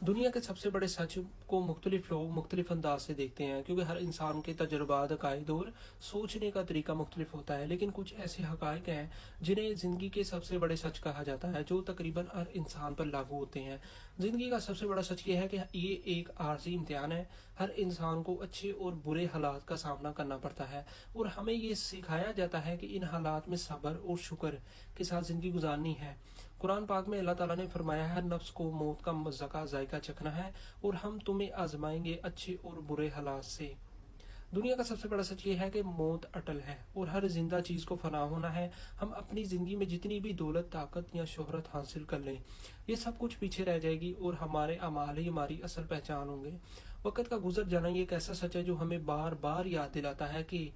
दुनिया के सबसे बड़े सच को मुख्तलिफ लोग मुख्तलिफ अंदाज से देखते हैं, क्योंकि हर इंसान के तजुर्बात, अकायद और सोचने का तरीका मुख्तलिफ होता है। लेकिन कुछ ऐसे हकायक हैं जिन्हें ज़िंदगी के सबसे बड़े सच कहा जाता है, जो तकरीबन हर इंसान पर लागू होते हैं। ज़िंदगी का सबसे बड़ा सच ये है कि ये एक आर्जी इम्तिहान है। हर इंसान को अच्छे और बुरे हालात का सामना करना पड़ता है, और हमें ये सिखाया जाता है कि इन हालात में सब्र और शुक्र के साथ ज़िंदगी गुजारनी है। कुरान पाक में अल्लाह ताला ने फरमाया है, हर नफ्स को मौत का मज़ा जायका चखना है, और हम तुम्हें आजमाएंगे अच्छे और बुरे हालात से। दुनिया का सबसे बड़ा सच ये है कि मौत अटल है और हर जिंदा चीज़ को फना होना है। हम अपनी ज़िंदगी में जितनी भी दौलत, ताकत या शोहरत हासिल कर लें, ये सब कुछ पीछे रह जाएगी, और हमारे अमाल ही हमारी असल पहचान होंगे। वक़्त का गुजर जाना ये एक ऐसा सच है जो हमें बार बार याद दिलाता है कि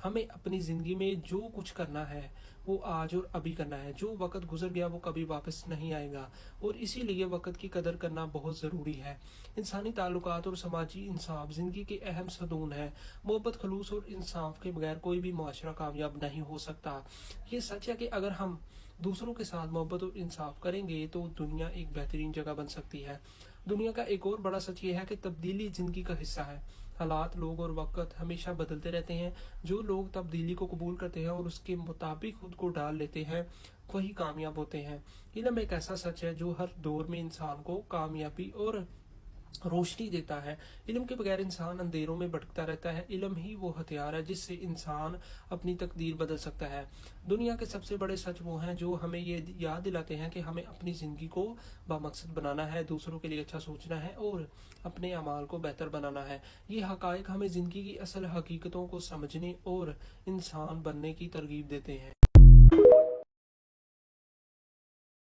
हमें अपनी ज़िंदगी में जो कुछ करना है वो आज और अभी करना है। जो वक़्त गुजर गया वो कभी वापस नहीं आएगा, और इसीलिए वक़्त की कदर करना बहुत ज़रूरी है। इंसानी ताल्लुकात और समाजी इंसाफ ज़िंदगी के अहम सतून है। मोहब्बत, खलूस और इंसाफ के बगैर कोई भी मुआशरा कामयाब नहीं हो सकता। ये सच है कि अगर हम दूसरों के साथ मोहब्बत और इंसाफ करेंगे तो दुनिया एक बेहतरीन जगह बन सकती है। दुनिया का एक और बड़ा सच ये है कि तब्दीली ज़िंदगी का हिस्सा है। हालात, लोग और वक़्त हमेशा बदलते रहते हैं। जो लोग तब्दीली को कबूल करते हैं और उसके मुताबिक खुद को ढाल लेते हैं, वही कामयाब होते हैं। इल्म एक ऐसा सच है जो हर दौर में इंसान को कामयाबी और रोशनी देता है। इल्म के बगैर इंसान अंधेरों में भटकता रहता है। इल्म ही वो हथियार है जिससे इंसान अपनी तकदीर बदल सकता है। दुनिया के सबसे बड़े सच वो हैं जो हमें ये याद दिलाते हैं कि हमें अपनी ज़िंदगी को बामकसद बनाना है, दूसरों के लिए अच्छा सोचना है और अपने अमाल को बेहतर बनाना है। ये हकायक हमें ज़िंदगी की असल हकीकतों को समझने और इंसान बनने की तरगीब देते हैं।